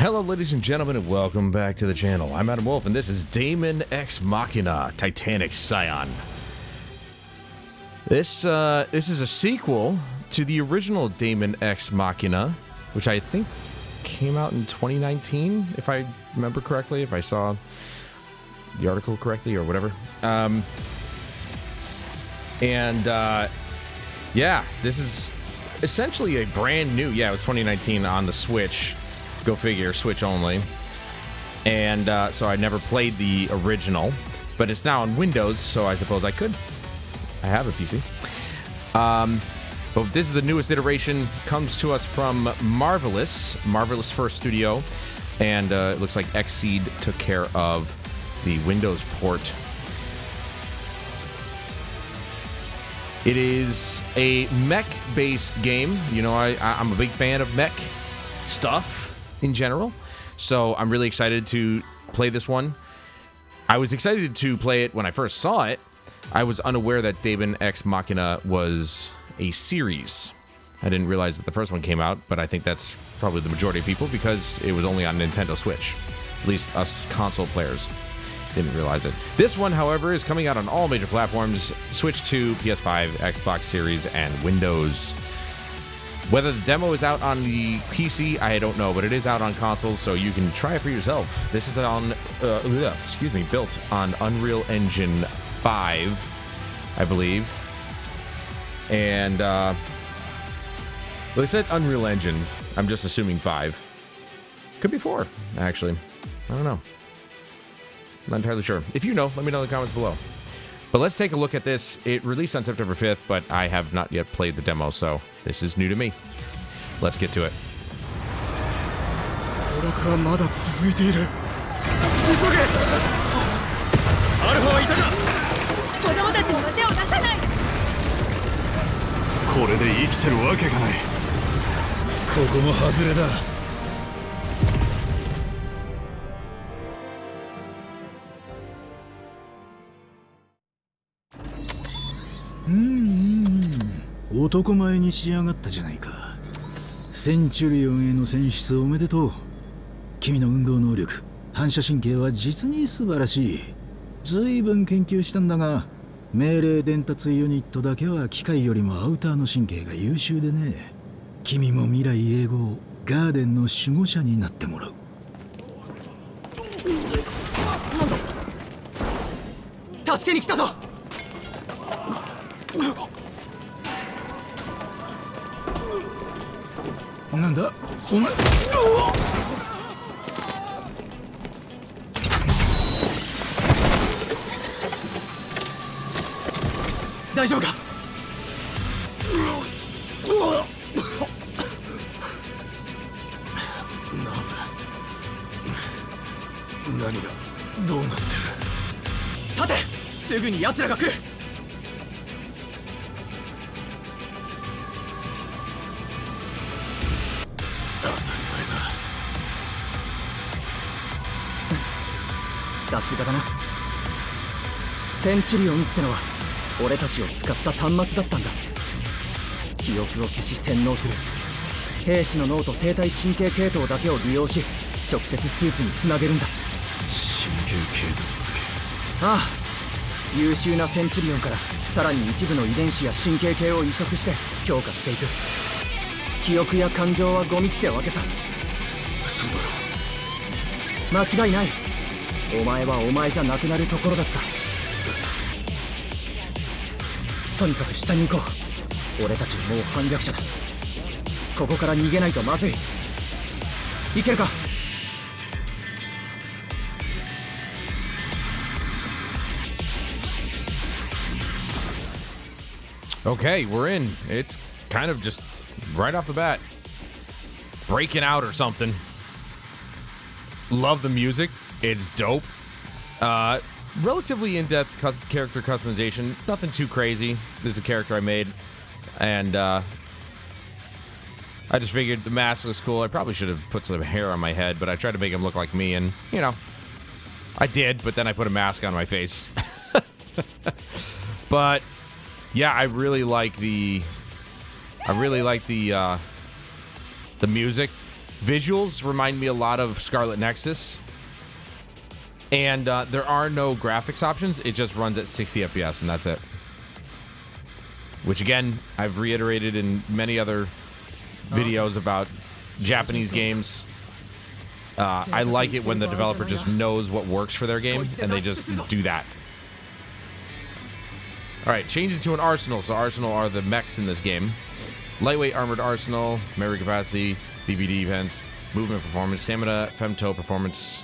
Hello, ladies and gentlemen, and welcome back to the channel. I'm Adam Wolf, and this is Daemon X Machina, Titanic Scion. This is a sequel to the original Daemon X Machina, which I think came out in 2019, if I remember correctly, if I saw the article correctly or whatever. Yeah, this is essentially a brand new, it was 2019 on the Switch. Go figure, Switch only. And so I never played the original, but it's now on Windows, so I suppose I could. I have a PC. But this is the newest iteration, comes to us from Marvelous First Studio, and it looks like Xseed took care of the Windows port. It is a mech-based game. You know, I'm a big fan of mech stuff in general, so I'm really excited to play this one. I was excited to play it when I first saw it. I was unaware that Daemon X Machina was a series. I didn't realize that the first one came out, but I think that's probably the majority of people because it was only on Nintendo Switch. At least us console players didn't realize it. This one, however, is coming out on all major platforms: Switch 2, PS5, Xbox Series, and Windows. Whether the demo is out on the PC, I don't know, but it is out on consoles, so you can try it for yourself. This is on, built on Unreal Engine 5, I believe. And, well, they said Unreal Engine. I'm just assuming 5. Could be 4, actually. I don't know. Not entirely sure. If you know, let me know in the comments below. But let's take a look at this. It released on September 5th, but I have not yet played the demo, so this is new to me. Let's get to it.「男前に仕上がったじゃないか。センチュリオンへの選出おめでとう。君の運動能力、反射神経は実に素晴らしい。ずいぶん研究したんだが、命令伝達ユニットだけは機械よりもアウターの神経が優秀でね。君も未来永劫ガーデンの守護者になってもらう。なんだ、助けに来たぞ。なんだお前。大丈夫か。何がどうなってる。立て、すぐに奴らが来る。さすがだな。センチュリオンってのは俺たちを使った端末だったんだ。記憶を消し洗脳する。兵士の脳と生体神経系統だけを利用し直接スーツにつなげるんだ。神経系統だけ。ああ、優秀なセンチュリオンからさらに一部の遺伝子や神経系を移植して強化していく。記憶や感情はゴミってわけさ。そうだろう。間違いない。お前はお前じゃなくなるところだった。とにかく下に行こう。俺たちもう反逆者だ。ここから逃げないとまずい。行けるか。Okay, we're in. It's kind of just right off the bat. Breaking out or something. Love the music. It's dope. Relatively in-depth character customization. Nothing too crazy. This is a character I made. And, I just figured the mask looks cool. I probably should have put some hair on my head, but I tried to make him look like me, and, you know, I did, but then I put a mask on my face. But, yeah, I really like the music. Visuals remind me a lot of Scarlet Nexus. And there are no graphics options. It just runs at 60 FPS, and that's it. Which, again, I've reiterated in many other videos about Japanese games. I like it when the developer just knows what works for their game, and they just do that. Alright, change it to an arsenal. So arsenal are the mechs in this game. Lightweight armored arsenal, memory capacity, BB defense, movement performance, stamina, femto performance.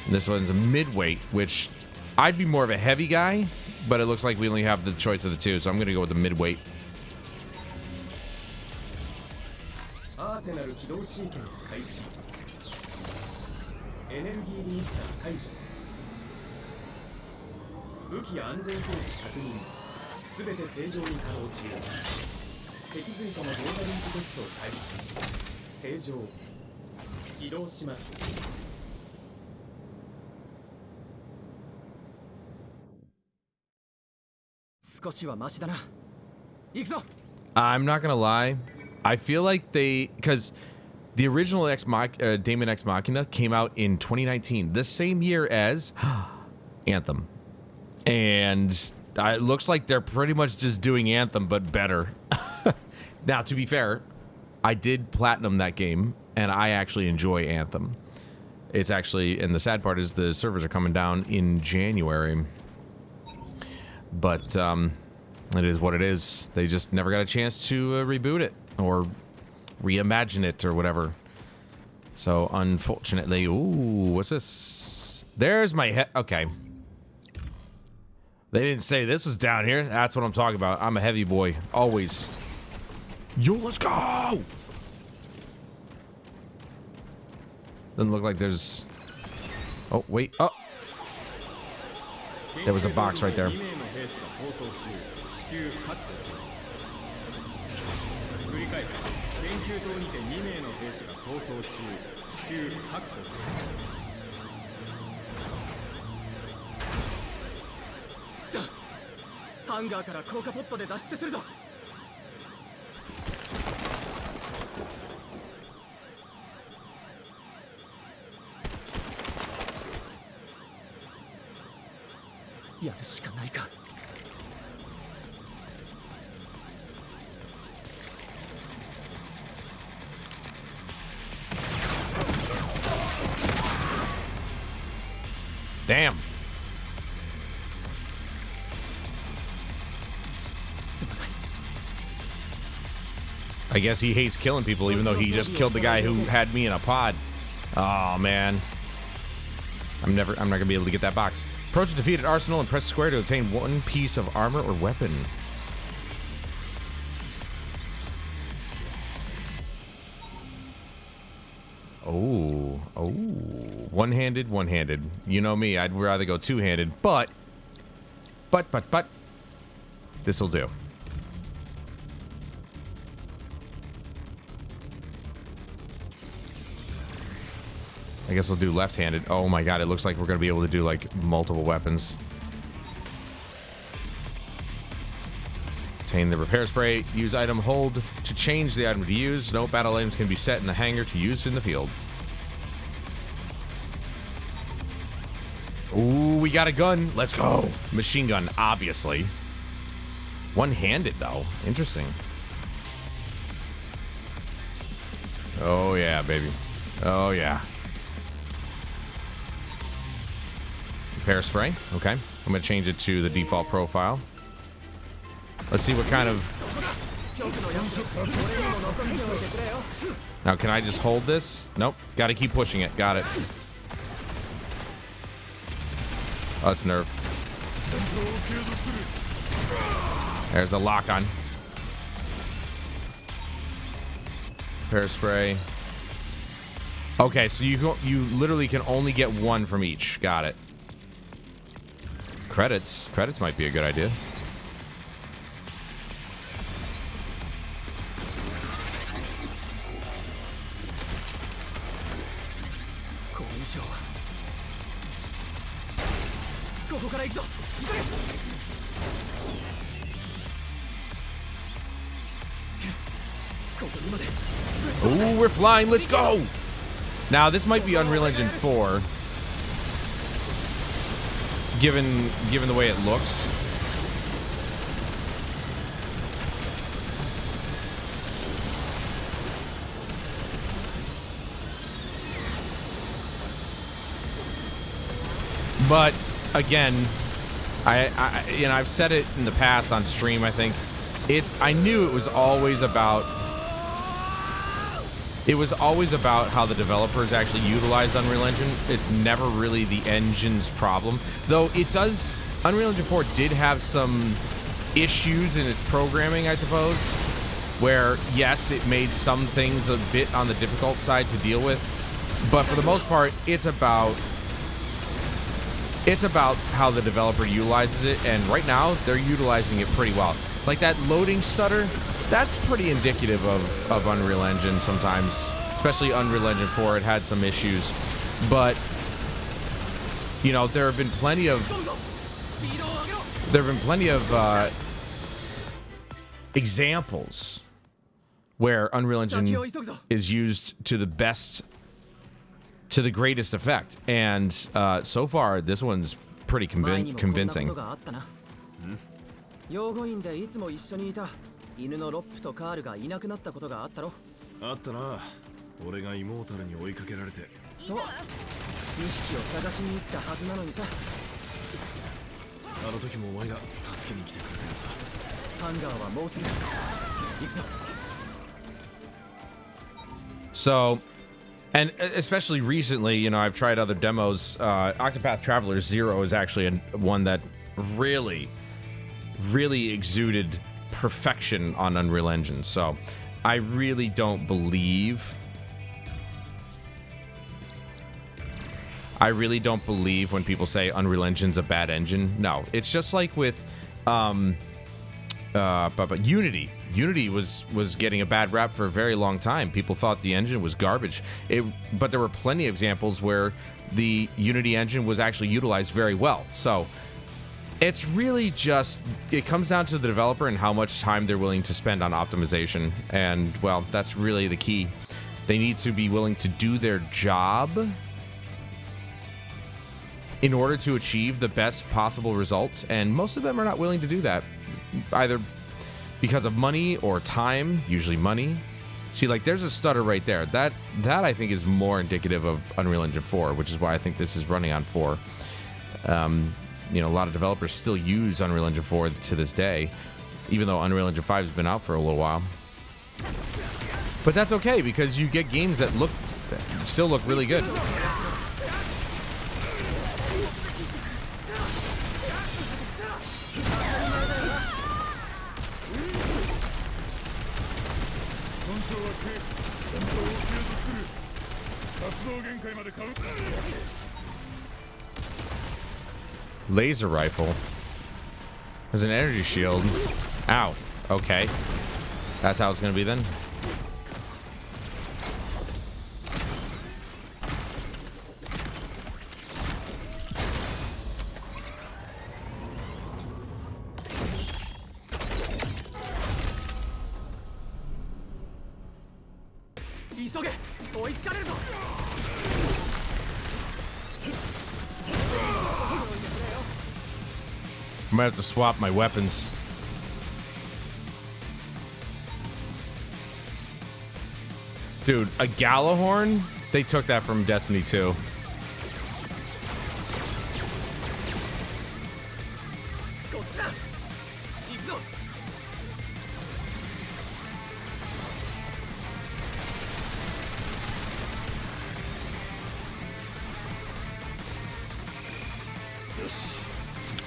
And this one's a midweight, which I'd be more of a heavy guy, but it looks like we only have the choice of the two, so I'm going to go with the midweight. I'm not gonna lie, I feel like because the original Daemon X Machina came out in 2019, the same year as Anthem, and it looks like they're pretty much just doing Anthem but better. Now, to be fair, I did platinum that game, and I actually enjoy Anthem. It's actually, and the sad part is the servers are coming down in January. But it is what it is. They just never got a chance to reboot it or reimagine it or whatever. So unfortunately, ooh, what's this? There's my head. Okay. They didn't say this was down here. That's what I'm talking about. I'm a heavy boy, always. Yo, let's go. Doesn't look like there's. Oh wait. Oh. There was a box right there. Damn. I guess he hates killing people, even though he just killed the guy who had me in a pod. Oh man. I'm not gonna be able to get that box. Approach a defeated arsenal and press square to obtain one piece of armor or weapon. Oh, one-handed. You know me, I'd rather go two-handed, but this'll do. I guess we'll do left-handed. Oh my god, it looks like we're gonna be able to do like multiple weapons. Obtain the repair spray. Use item hold to change the item to use. No battle items can be set in the hangar to use in the field. Ooh, we got a gun. Let's go. Machine gun, obviously. One-handed, though. Interesting. Oh, yeah, baby. Oh, yeah. Repair spray. Okay. I'm going to change it to the default profile. Let's see what kind of... Now, can I just hold this? Nope. Got to keep pushing it. Got it. Oh, it's nerve. There's a lock on. Repair spray. Okay, so you literally can only get one from each. Got it. Credits. Credits might be a good idea. Ooh, we're flying. Let's go. Now, this might be Unreal Engine 4. Given the way it looks. But again, I've said it in the past on stream. I think I knew it was always about how the developers actually utilized Unreal Engine. It's never really the engine's problem, though. Unreal Engine 4 did have some issues in its programming, I suppose, where yes, it made some things a bit on the difficult side to deal with, but for the most part, it's about how the developer utilizes it, and right now they're utilizing it pretty well. Like that loading stutter, that's pretty indicative of Unreal Engine sometimes, especially Unreal Engine 4. It had some issues, but you know, there have been plenty of examples where Unreal Engine is used to the greatest effect, and so far this one's pretty convincing. 養護院でいつも一緒にいた犬のロップとカールがいなくなったことがあったろ。あったな。俺がイモータルに追いかけられて。そう。2匹を探しに行ったはずなのにさ。あの時もお前が助けに来てくれたよな。ハンガーはもうすぐ。行くぞ。So, and especially recently, you know, I've tried other demos. Octopath Traveler 0 is actually one that really exuded perfection on Unreal Engine. So I really don't believe when people say Unreal Engine's a bad engine. No, it's just like with but Unity was getting a bad rap for a very long time. People thought the engine was garbage. But there were plenty of examples where the Unity engine was actually utilized very well. So it's really just, it comes down to the developer and how much time they're willing to spend on optimization. And, well, that's really the key. They need to be willing to do their job in order to achieve the best possible results. And most of them are not willing to do that, either because of money or time, usually money. See, like, there's a stutter right there. That I think is more indicative of Unreal Engine 4, which is why I think this is running on 4. You know, a lot of developers still use Unreal Engine 4 to this day, even though Unreal Engine 5 has been out for a little while. But that's okay, because you get games that still look really good. Laser rifle. There's an energy shield. Ow. Okay. That's how it's gonna be then. I might have to swap my weapons. Dude, a Gallahorn? They took that from Destiny 2.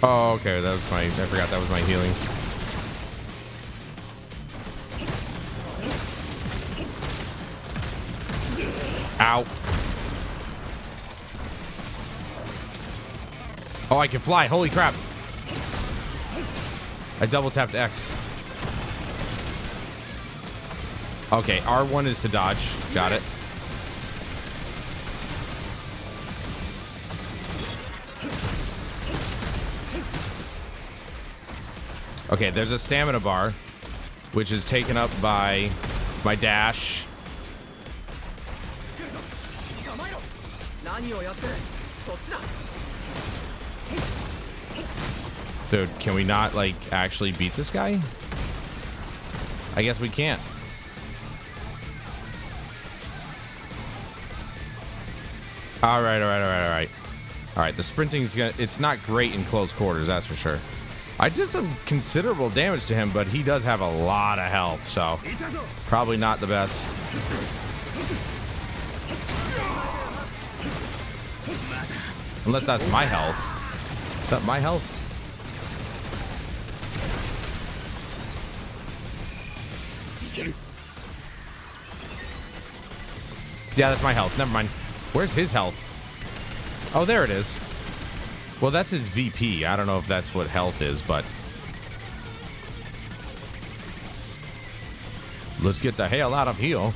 Oh, okay, that was I forgot that was my healing. Ow. Oh, I can fly. Holy crap. I double tapped X. Okay, R1 is to dodge. Got it. Okay, there's a stamina bar, which is taken up by my dash Dude, can we not, like, actually beat this guy? I guess we can't. Alright. Alright, the sprinting's gonna... It's not great in close quarters, that's for sure. I did some considerable damage to him, but he does have a lot of health, so... Probably not the best. Unless that's my health. Is that my health? Yeah, that's my health. Never mind. Where's his health? Oh, there it is. Well, that's his VP. I don't know if that's what health is, but... Let's get the hell out of here.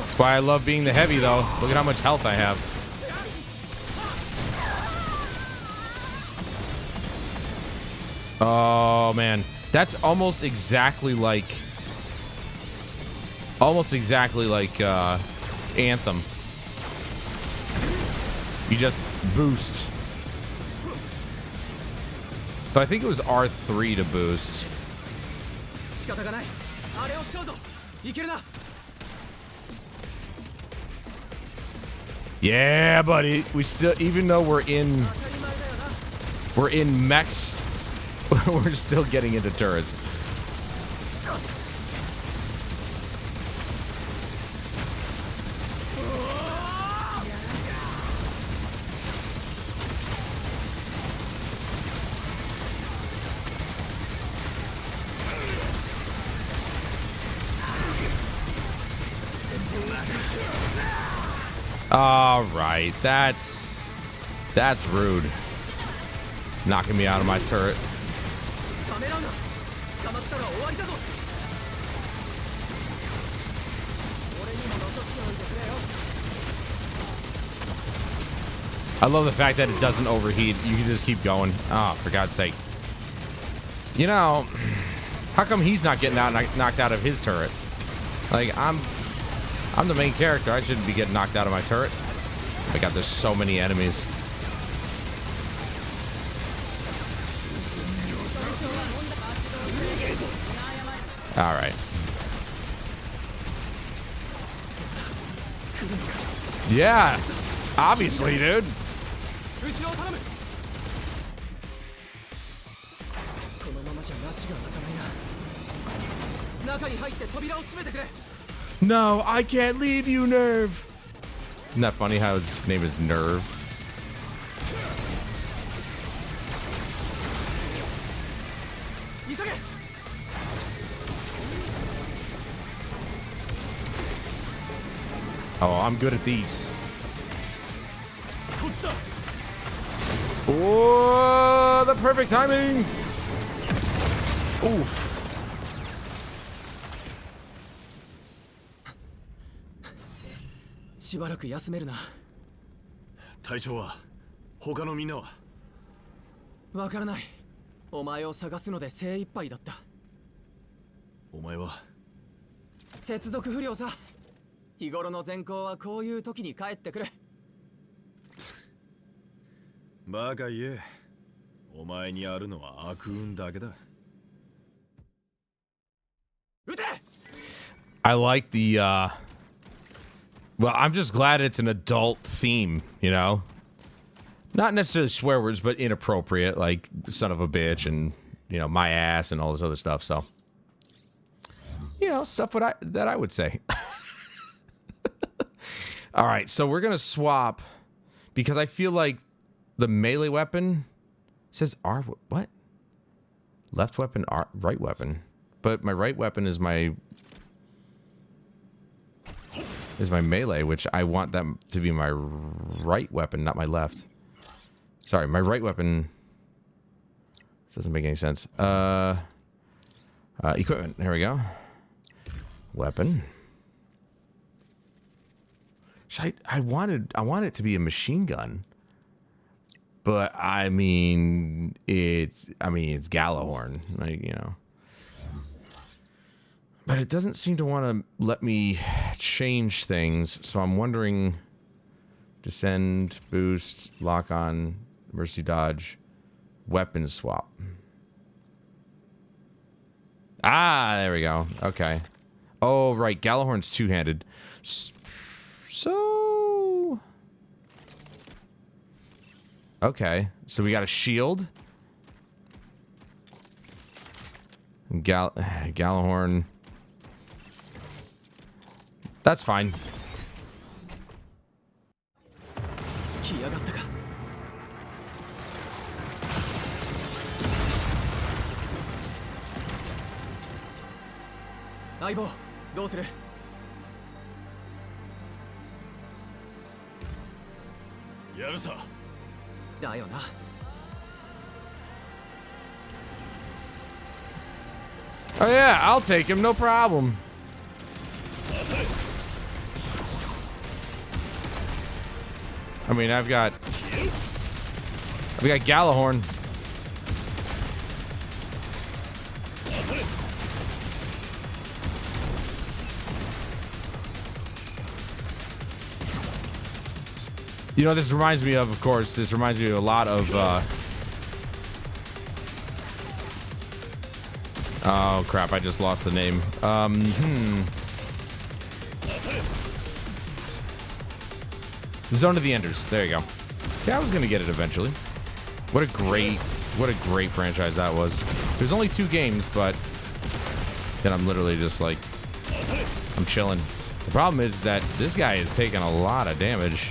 That's why I love being the heavy, though. Look at how much health I have. Oh, man. That's almost exactly like... Anthem. You just boost. But I think it was R3 to boost. Yeah, buddy. We still, even though we're in mechs, we're still getting into turrets. All right, that's rude. Knocking me out of my turret. I love the fact that it doesn't overheat. You can just keep going. Oh, for God's sake. You know, how come he's not getting knocked out of his turret? Like, I'm the main character. I shouldn't be getting knocked out of my turret. Oh my God, there's so many enemies. All right. Yeah, obviously, dude. No, I can't leave you, Nerve. Isn't that funny how his name is Nerve? Oh, I'm good at these. Oh, the perfect timing. Oof. しばらく休めるな。隊長は他のみんなはわからない。お前を探すので精一杯だった。お前は接続不良さ。日頃の善行はこういう時に帰ってくる。バカ言え。お前にあるのは悪運だけだ。撃て! I like the well, I'm just glad it's an adult theme, you know? Not necessarily swear words, but inappropriate, like son of a bitch and, you know, my ass and all this other stuff, so. You know, stuff that I would say. Alright, so we're gonna swap, because I feel like the melee weapon says R, what? Left weapon, R, right weapon. But my right weapon is my melee, which I want that to be my right weapon, not my left. Sorry, my right weapon. This doesn't make any sense. Equipment. Here we go. Weapon. I want it to be a machine gun. But I mean, it's Galahorn, like, you know. But it doesn't seem to want to let me change things, so I'm wondering. Descend, boost, lock on, mercy dodge, weapon swap. Ah, there we go. Okay. Oh, right. Galahorn's two-handed. So... Okay. So we got a shield. Galahorn. That's fine. 来やがったか。相棒、どうする？やるさ。だよな。Oh yeah, I'll take him, no problem. I mean, I've got Galahorn. You know, this reminds me of course, this reminds me of a lot of, oh crap, I just lost the name. Zone of the Enders. There you go. Yeah, I was gonna get it eventually. What a great franchise that was. There's only 2 games, but then I'm literally just like, I'm chilling. The problem is that this guy is taking a lot of damage.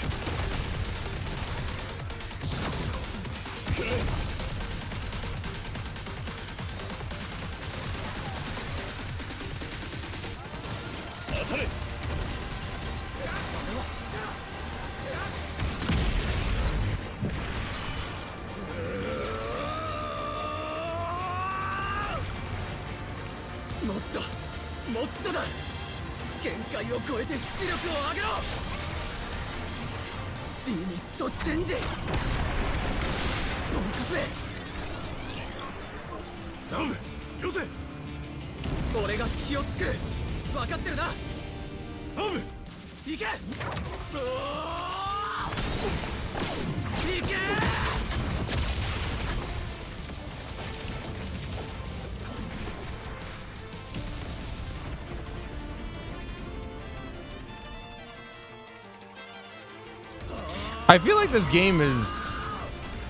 I feel like this game is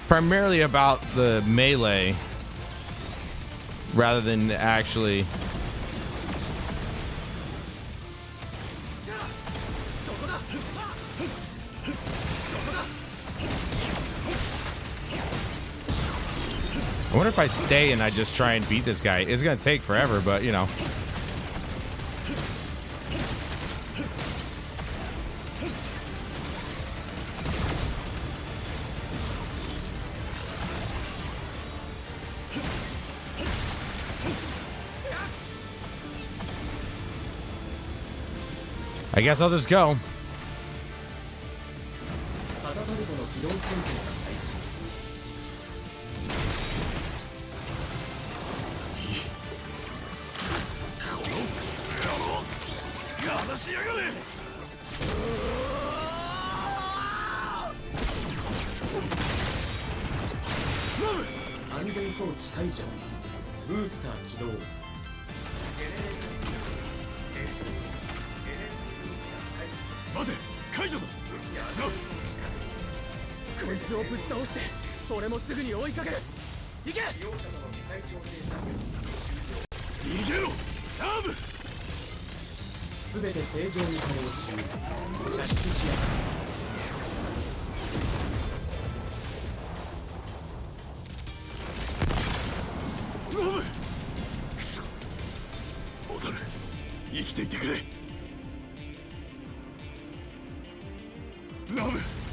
primarily about the melee rather than actually. I wonder if I stay and I just try and beat this guy. It's gonna take forever, but you know. I guess I'll just go.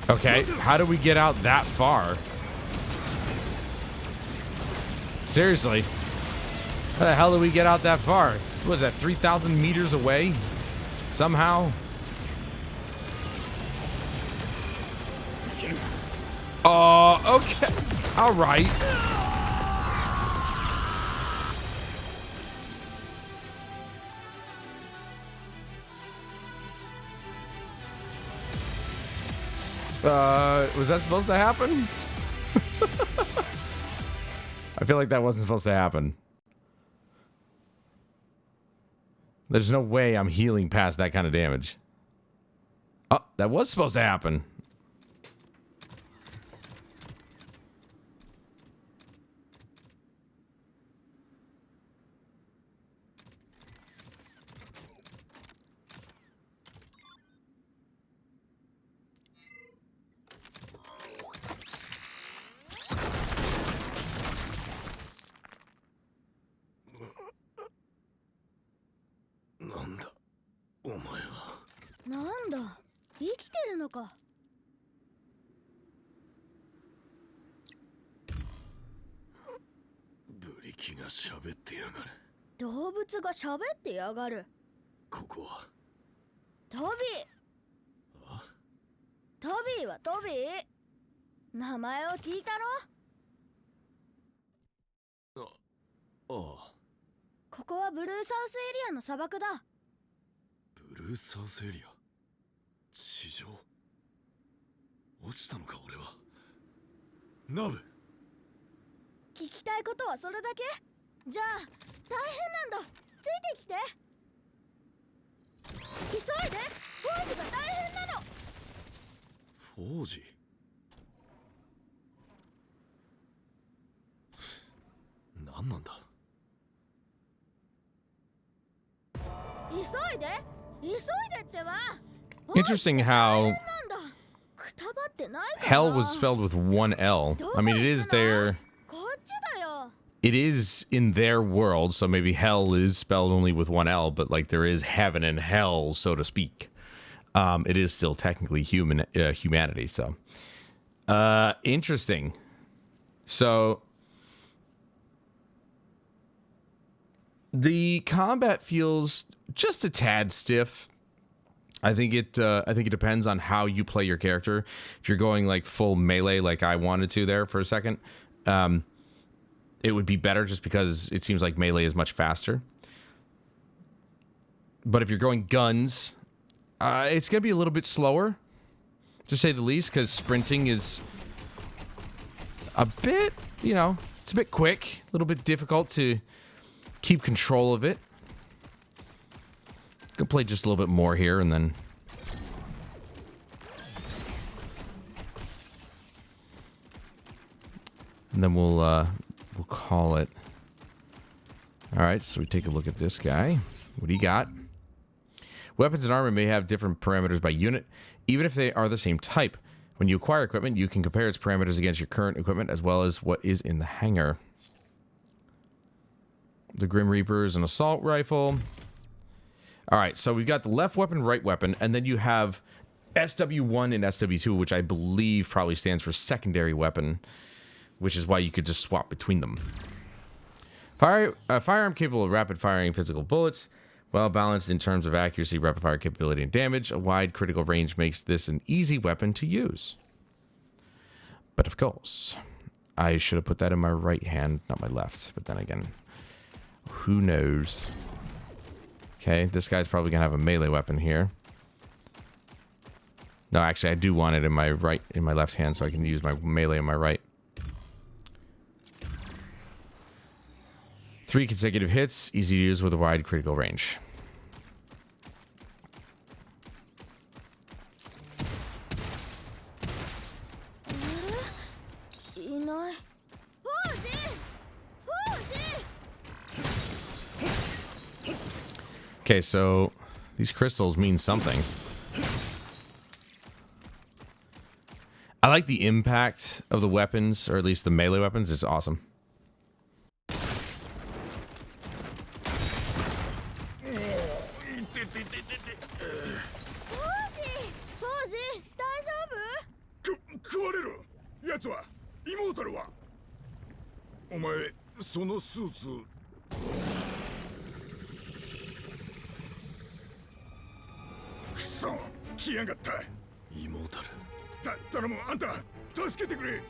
Okay, how do we get out that far? Seriously, how the hell do we get out that far? What was that, 3,000 meters away? Somehow? Okay. All right. Was that supposed to happen? I feel like that wasn't supposed to happen. There's no way I'm healing past that kind of damage. Oh, that was supposed to happen. Interesting how hell was spelled with one L. I mean, it is there. It is in their world, so maybe hell is spelled only with one L, but like there is heaven and hell, so to speak. It is still technically humanity, so. Interesting. So, the combat feels just a tad stiff. I think it depends on how you play your character. If you're going like full melee, like I wanted to there for a second, it would be better just because it seems like melee is much faster. But if you're going guns, it's going to be a little bit slower, to say the least, because sprinting is a bit, you know, it's a bit quick, a little bit difficult to keep control of it. Gonna play just a little bit more here, and then we'll call it. All right, so we take a look at this guy. What do you got? Weapons and armor may have different parameters by unit, even if they are the same type. When you acquire equipment, you can compare its parameters against your current equipment as well as what is in the hangar. The Grim Reaper is an assault rifle. All right, so we've got the left weapon, right weapon, and then you have SW1 and SW2, which I believe probably stands for secondary weapon, which is why you could just swap between them. Firearm capable of rapid firing physical bullets, well balanced in terms of accuracy, rapid fire capability, and damage. A wide critical range makes this an easy weapon to use. But of course, I should have put that in my right hand, not my left. But then again, who knows? Okay, this guy's probably gonna have a melee weapon here. No, actually, I do want it in my right, in my left hand, so I can use my melee in my right. 3 consecutive hits, easy to use with a wide critical range. Okay, so these crystals mean something. I like the impact of the weapons, or at least the melee weapons. It's awesome. 助けてくれ。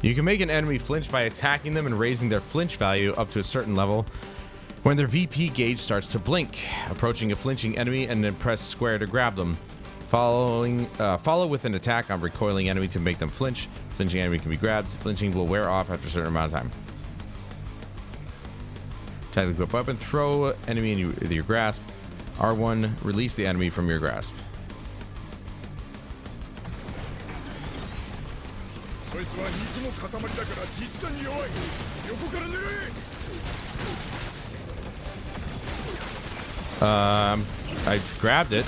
You can make an enemy flinch by attacking them and raising their flinch value up to a certain level when their VP gauge starts to blink. Approaching a flinching enemy and then press square to grab them. Follow with an attack on recoiling enemy to make them flinch. Flinching enemy can be grabbed. Flinching will wear off after a certain amount of time. Attack the equipped weapon. Throw enemy in your grasp. R1. Release the enemy from your grasp. I grabbed it.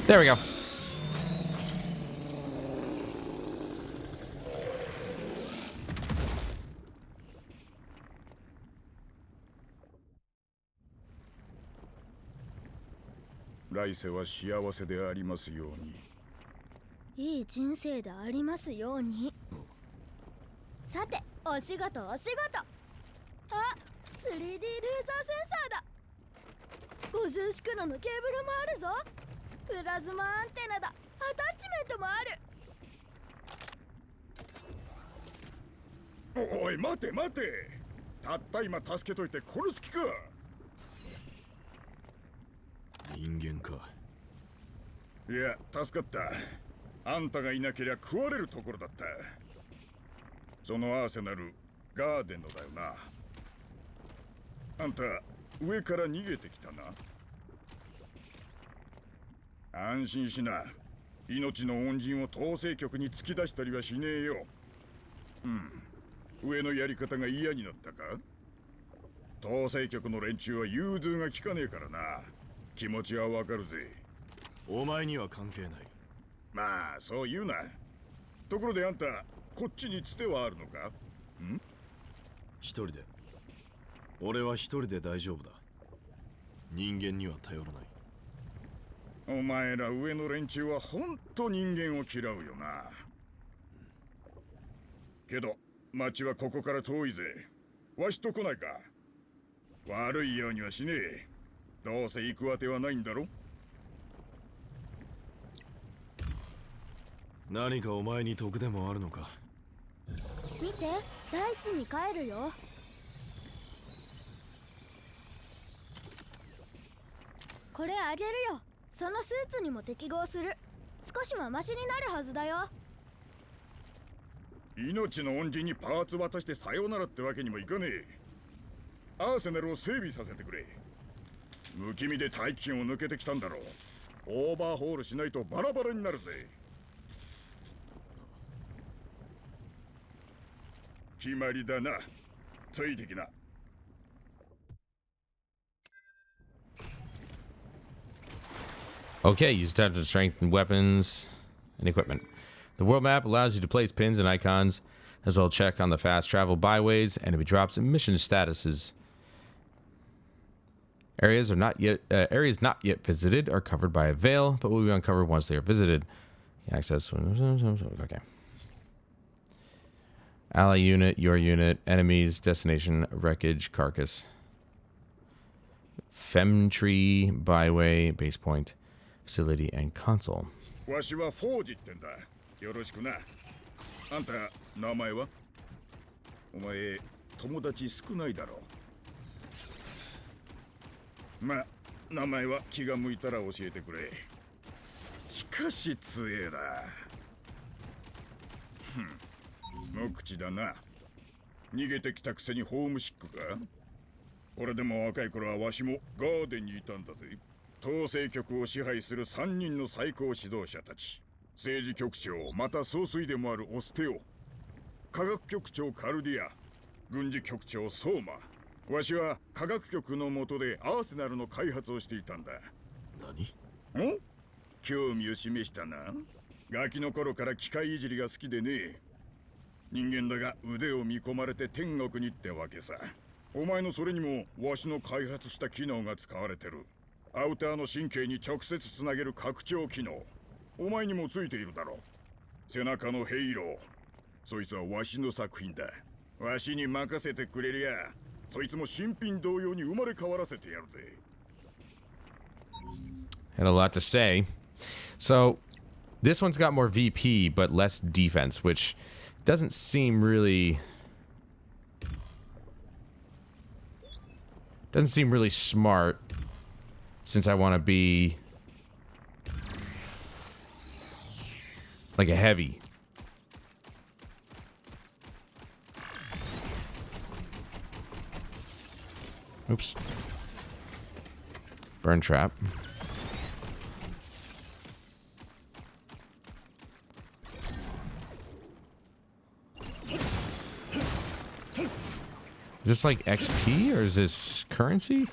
There we go.来世は幸せでありますように。いい人生でありますように。さて、お仕事。あ、3D ルーザーセンサーだ。50シクロのケーブルもあるぞ。プラズマアンテナだ。アタッチメントもある。おい、待て。たった今助けといて殺す気か。人間か。いや、助かった。あんたがいなけりゃ食われるところだった。そのアーセナル、ガーデンのだよな。あんた、上から逃げてきたな。安心しな。命の恩人を統制局に突き出したりはしねえよ。上のやり方が嫌になったか？統制局の連中は融通が利かねえからな。気持ちはわかるぜ。お前には関係ない。まあ、そう言うな。ところであんた、こっちにつてはあるのか？一人で。俺は一人で大丈夫だ。人間には頼らない。お前ら上の連中はほんと人間を嫌うよな。けど町はここから遠いぜ。わしと来ないか？悪いようにはしねえ。どうせ行くあてはないんだろ。何かお前に得でもあるのか？見て、大地に帰るよ。これあげるよ。そのスーツにも適合する。少しはマシになるはずだよ。命の恩人にパーツ渡してさようならってわけにもいかねえ。アーセナルを整備させてくれ。不気味で大気圏を抜けてきたんだろう。オーバーホールしないとバラバラになるぜ。決まりだな。ついてきな。Okay, use time to strengthen weapons and equipment. The world map allows you to place pins and icons, as well as check on the fast travel byways, enemy drops, and mission statuses. Areas not yet visited are covered by a veil, but will be uncovered once they are visited. Access. Okay. Ally unit, your unit, enemies, destination, wreckage, carcass. Femtree, byway, base point, facility, and console. わしはフォージってんだ。よろしくな。あんた、名前は？お前、友達少ないだろう。ま、名前は気が向いたら教えてくれ。しかし強えな。無口だな。逃げてきたくせにホームシックか？これでも若い頃はわしもガーデンにいたんだぜ。統制局を支配する3人の最高指導者たち。政治局長、また総帥でもあるオステオ。科学局長カルディア。軍事局長ソーマ。わしは科学局の下でアーセナルの開発をしていたんだ。何？興味を示したな。ガキの頃から機械いじりが好きでね。人間だが腕を見込まれて天国にってわけさ。お前のそれにもわしの開発した機能が使われてる。アウターの神経に直接つなげる拡張機能。お前にもついているだろう。背中のヘイロー。そいつはわしの作品だ。わしに任せてくれりゃ、そいつも新品同様に生まれ変わらせてやるぜ。Had a lot to say. So, this one's got more VP, but less defense, which doesn't seem really... Doesn't seem really smart, since I want to be... like a heavy. Oops. Burn trap. Is this like XP or is this currency?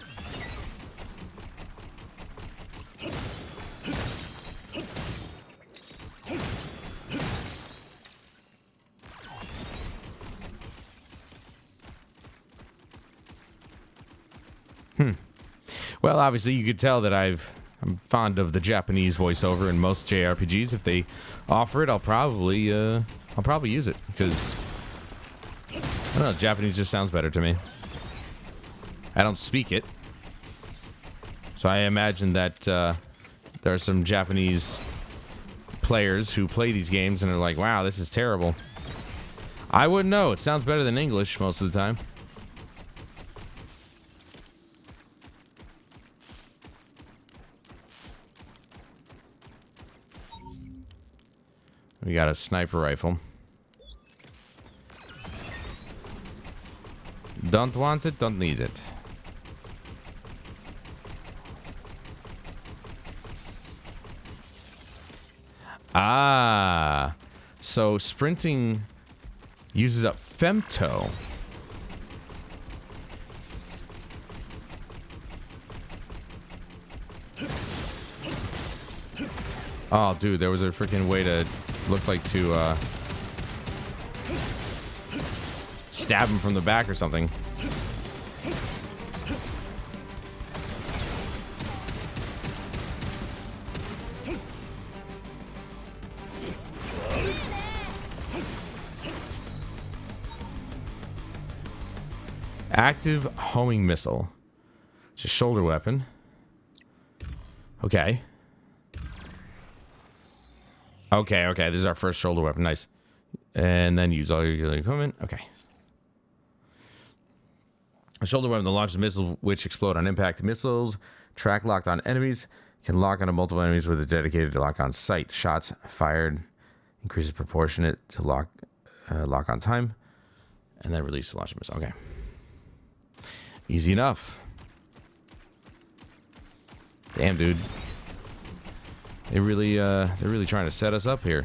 Well, obviously you could tell that I'm fond of the Japanese voiceover in most JRPGs. If they offer it, I'll probably use it because I don't know, Japanese just sounds better to me. I don't speak it, so I imagine that there are some Japanese players who play these games and are like, "Wow, this is terrible." I wouldn't know. It sounds better than English most of the time. We got a sniper rifle. Don't want it, don't need it. Ah, so sprinting uses up femto. Oh, dude, there was a freaking way to look like to stab him from the back or something. Active homing missile. It's a shoulder weapon. Okay. Okay, this is our first shoulder weapon. Nice. And then use all your equipment. Okay. A shoulder weapon that launches missiles which explode on impact. Missiles track locked on enemies. Can lock onto multiple enemies with a dedicated lock on sight. Shots fired increases proportionate to lock on time. And then release the launch missile. Okay. Easy enough. Damn, dude. They're really trying to set us up here.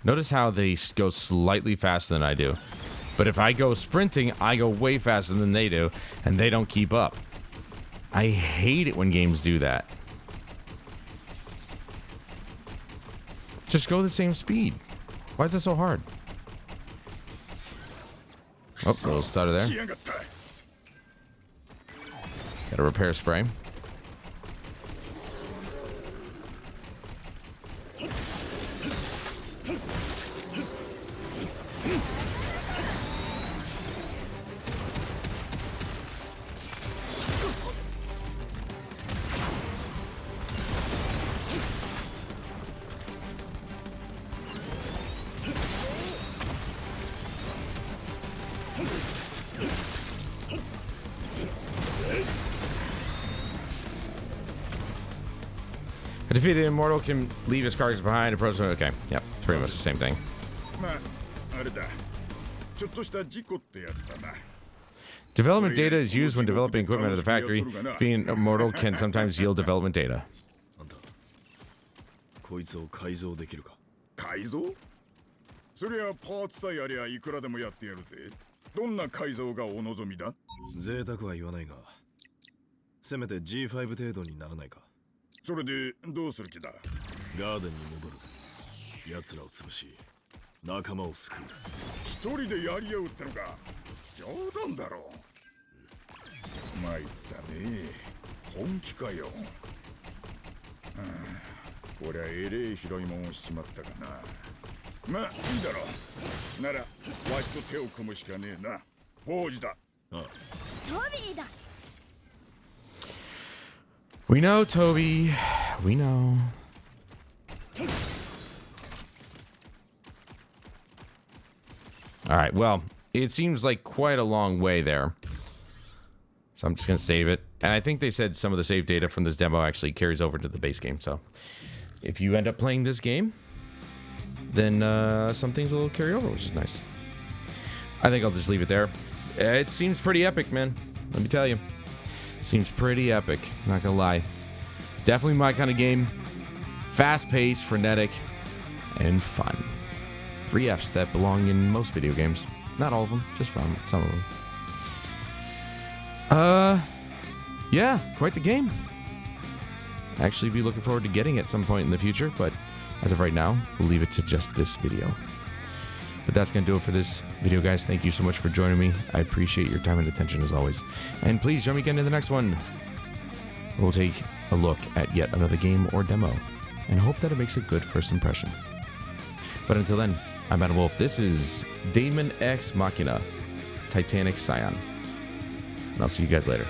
Notice how they go slightly faster than I do. But if I go sprinting, I go way faster than they do, and they don't keep up. I hate it when games do that. Just go the same speed. Why is that so hard? Oh, a little stutter there. Got a repair spray. A defeated immortal can leave his carcass behind. Approach. Okay, yep, pretty much the same thing. Development data is used when developing equipment at the factory. Being immortal can sometimes yield development data. こいつを改造できるか。改造？そりゃパーツさえありゃいくらでもやってやるぜ。どんな改造がお望みだ？贅沢は言わないが、せめて G5 程度にならないか。それでどうする気だ？ガーデンに戻る。奴らを潰し仲間を救う。一人でやり合うってのか？冗談だろ。参ったね。本気かよ。こりゃえれえひどいもんをしちまったかな。まあいいだろう。ならわしと手を組むしかねえな。王子だ。トビーだ。 We know, Toby. We know. All right, well, it seems like quite a long way there. So I'm just going to save it. And I think they said some of the save data from this demo actually carries over to the base game. So if you end up playing this game, then some things will carry over, which is nice. I think I'll just leave it there. It seems pretty epic, man. Let me tell you. Seems pretty epic, not gonna lie. Definitely my kind of game. Fast-paced, frenetic, and fun. 3 Fs that belong in most video games. Not all of them, just some of them. Yeah, quite the game. Actually be looking forward to getting it at some point in the future, but as of right now, we'll leave it to just this video. But that's going to do it for this video, guys. Thank you so much for joining me. I appreciate your time and attention as always. And please join me again in the next one. We'll take a look at yet another game or demo and hope that it makes a good first impression. But until then, I'm Adam Wolf. This is Daemon X Machina, Titanic, Scion. And I'll see you guys later.